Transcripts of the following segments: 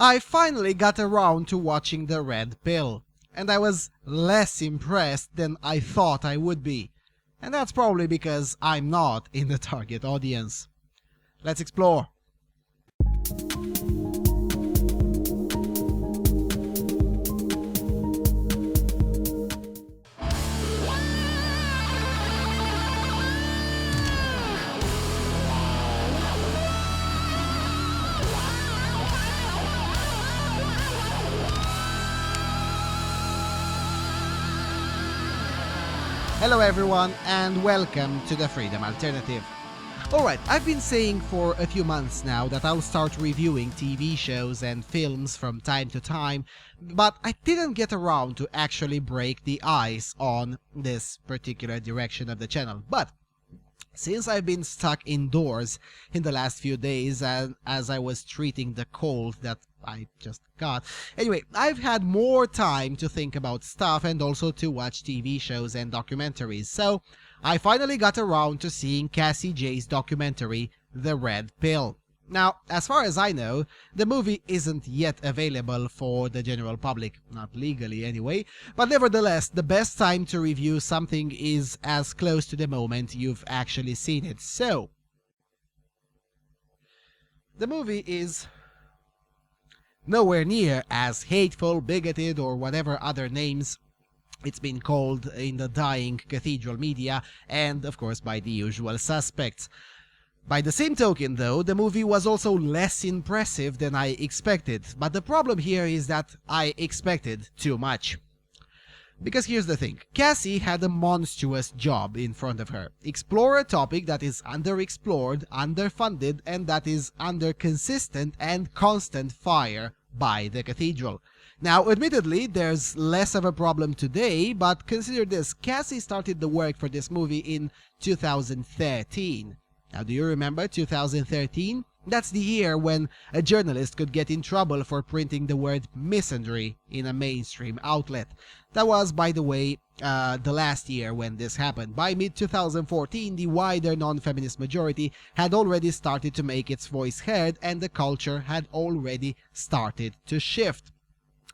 I finally got around to watching The Red Pill, and I was less impressed than I thought I would be. And that's probably because I'm not in the target audience. Let's explore. Hello everyone and welcome to the Freedom Alternative. Alright, I've been saying for a few months now that I'll start reviewing TV shows and films from time to time, but I didn't get around to actually break the ice on this particular direction of the channel. But since I've been stuck indoors in the last few days and as I was treating the cold that I just got, anyway, I've had more time to think about stuff and also to watch TV shows and documentaries. So I finally got around to seeing Cassie Jay's documentary, The Red Pill. Now, as far as I know, the movie isn't yet available for the general public, not legally anyway, but nevertheless, the best time to review something is as close to the moment you've actually seen it. So, the movie is nowhere near as hateful, bigoted, or whatever other names it's been called in the dying cathedral media, and of course by the usual suspects. By the same token, though, the movie was also less impressive than I expected, but the problem here is that I expected too much. Because here's the thing, Cassie had a monstrous job in front of her. Explore a topic that is underexplored, underfunded, and that is under consistent and constant fire by the cathedral. Now, admittedly, there's less of a problem today, but consider this, Cassie started the work for this movie in 2013. Now, do you remember 2013? That's the year when a journalist could get in trouble for printing the word misandry in a mainstream outlet. That was, by the way, the last year when this happened. By mid-2014, the wider non-feminist majority had already started to make its voice heard and the culture had already started to shift.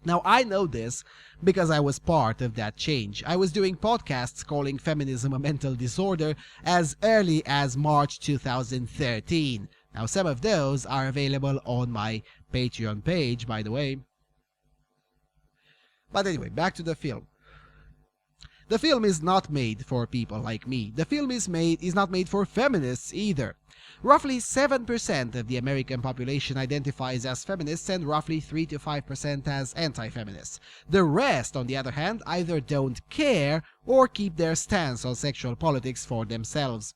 Now, I know this because I was part of that change. I was doing podcasts calling feminism a mental disorder as early as March 2013. Now, some of those are available on my Patreon page, by the way. But anyway, back to the film. The film is not made for people like me. The film is not made for feminists either. Roughly 7% of the American population identifies as feminists and roughly 3 to 5% as anti-feminists. The rest, on the other hand, either don't care or keep their stance on sexual politics for themselves.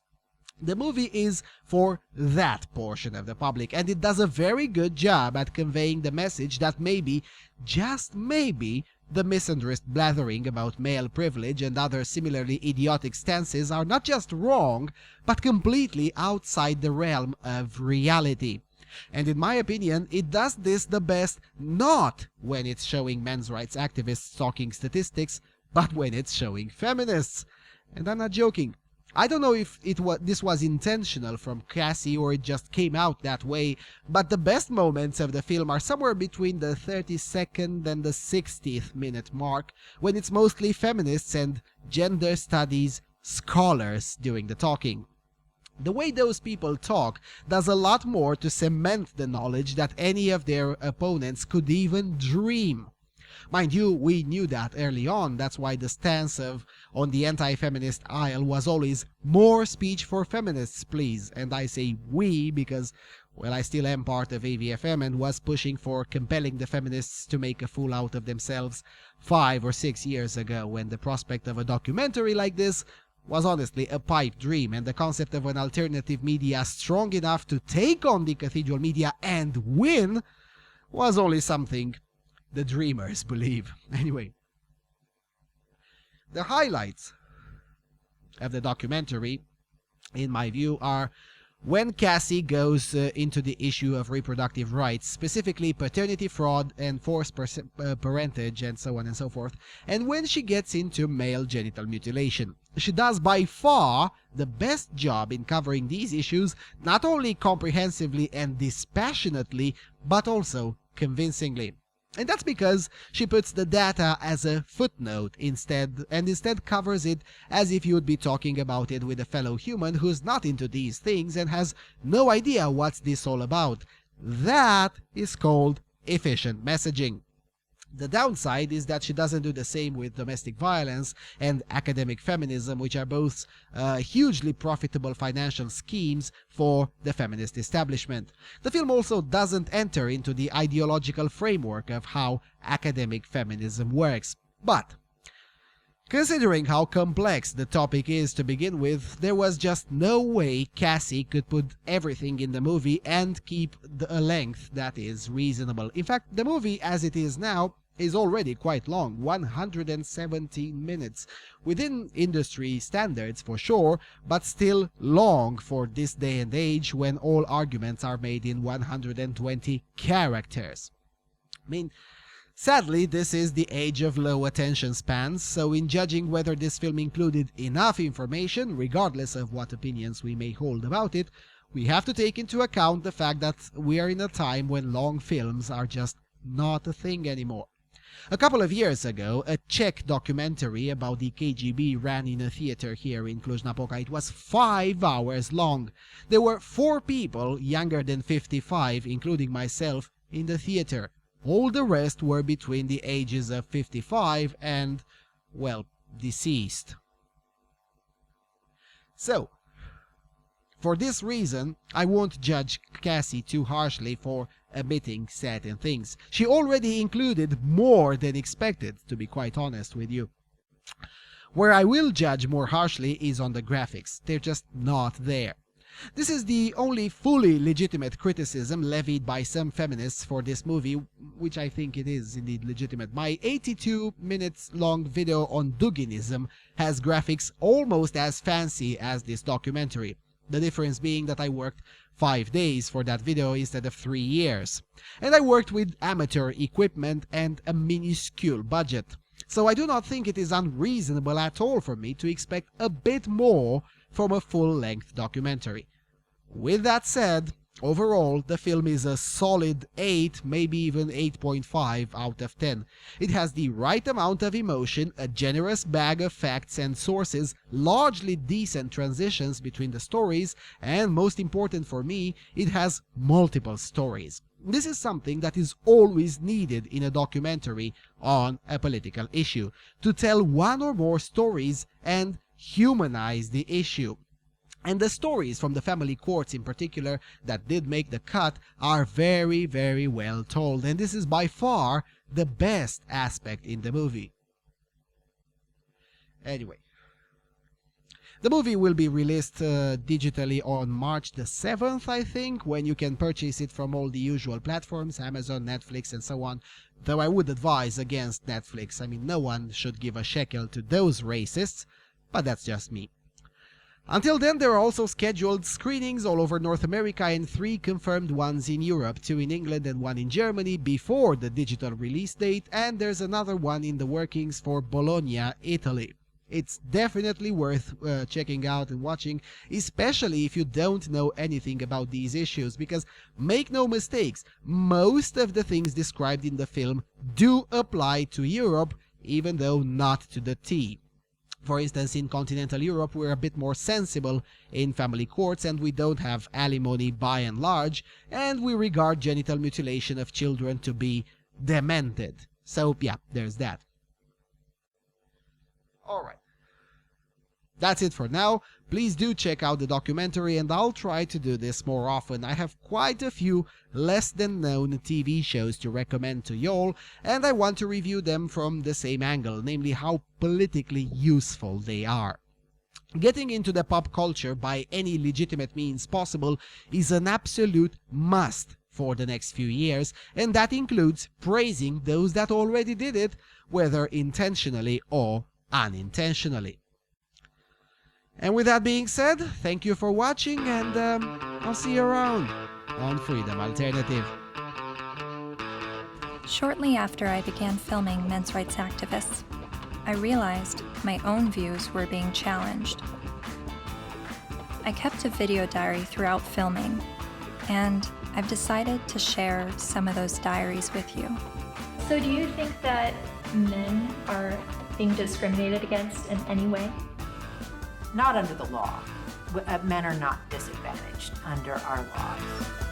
The movie is for that portion of the public, and it does a very good job at conveying the message that maybe, just maybe, the misandrist blathering about male privilege and other similarly idiotic stances are not just wrong, but completely outside the realm of reality. And in my opinion, it does this the best not when it's showing men's rights activists talking statistics, but when it's showing feminists. And I'm not joking. I don't know if this was intentional from Cassie or it just came out that way, but the best moments of the film are somewhere between the 32nd and the 60th minute mark, when it's mostly feminists and gender studies scholars doing the talking. The way those people talk does a lot more to cement the knowledge that any of their opponents could even dream. Mind you, we knew that early on. That's why the stance on the anti-feminist aisle was always more speech for feminists, please. And I say we because, well, I still am part of AVFM and was pushing for compelling the feminists to make a fool out of themselves 5 or 6 years ago, when the prospect of a documentary like this was honestly a pipe dream, and the concept of an alternative media strong enough to take on the cathedral media and win was only something the dreamers believe. Anyway, the highlights of the documentary, in my view, are when Cassie goes into the issue of reproductive rights, specifically paternity fraud and forced parentage and so on and so forth, and when she gets into male genital mutilation. She does by far the best job in covering these issues, not only comprehensively and dispassionately, but also convincingly. And that's because she puts the data as a footnote instead covers it as if you would be talking about it with a fellow human who's not into these things and has no idea what's this all about. That is called efficient messaging. The downside is that she doesn't do the same with domestic violence and academic feminism, which are both hugely profitable financial schemes for the feminist establishment. The film also doesn't enter into the ideological framework of how academic feminism works. But considering how complex the topic is to begin with, there was just no way Cassie could put everything in the movie and keep a length that is reasonable. In fact, the movie as it is now is already quite long, 117 minutes, within industry standards for sure, but still long for this day and age when all arguments are made in 120 characters. I mean, sadly, this is the age of low attention spans, so in judging whether this film included enough information, regardless of what opinions we may hold about it, we have to take into account the fact that we are in a time when long films are just not a thing anymore. A couple of years ago, a Czech documentary about the KGB ran in a theater here in Cluj-Napoca. It was 5 hours long. There were 4 people younger than 55, including myself, in the theater. All the rest were between the ages of 55 and, well, deceased. So, for this reason, I won't judge Cassie too harshly for omitting certain things. She already included more than expected, to be quite honest with you. Where I will judge more harshly is on the graphics. They're just not there. This is the only fully legitimate criticism levied by some feminists for this movie, which I think it is indeed legitimate. My 82 minutes long video on Duginism has graphics almost as fancy as this documentary. The difference being that I worked 5 days for that video instead of 3 years. And I worked with amateur equipment and a minuscule budget. So I do not think it is unreasonable at all for me to expect a bit more from a full-length documentary. With that said, overall, the film is a solid 8, maybe even 8.5 out of 10. It has the right amount of emotion, a generous bag of facts and sources, largely decent transitions between the stories, and most important for me, it has multiple stories. This is something that is always needed in a documentary on a political issue, to tell one or more stories and humanize the issue. And the stories from the family courts in particular that did make the cut are very, very well told, and this is by far the best aspect in the movie. Anyway, the movie will be released digitally on March the 7th, I think, when you can purchase it from all the usual platforms, Amazon, Netflix, and so on, though I would advise against Netflix. I mean, no one should give a shekel to those racists, but that's just me. Until then, there are also scheduled screenings all over North America and 3 confirmed ones in Europe, 2 in England and 1 in Germany before the digital release date, and there's another one in the workings for Bologna, Italy. It's definitely worth checking out and watching, especially if you don't know anything about these issues, because make no mistakes, most of the things described in the film do apply to Europe, even though not to the T. For instance, in continental Europe, we're a bit more sensible in family courts, and we don't have alimony by and large, and we regard genital mutilation of children to be demented. So, yeah, there's that. Alright. That's it for now. Please do check out the documentary, and I'll try to do this more often. I have quite a few less than known TV shows to recommend to y'all, and I want to review them from the same angle, namely how politically useful they are. Getting into the pop culture by any legitimate means possible is an absolute must for the next few years, and that includes praising those that already did it, whether intentionally or unintentionally. And with that being said, thank you for watching, and I'll see you around on Freedom Alternative. Shortly after I began filming men's rights activists, I realized my own views were being challenged. I kept a video diary throughout filming, and I've decided to share some of those diaries with you. So do you think that men are being discriminated against in any way? Not under the law. Men are not disadvantaged under our laws.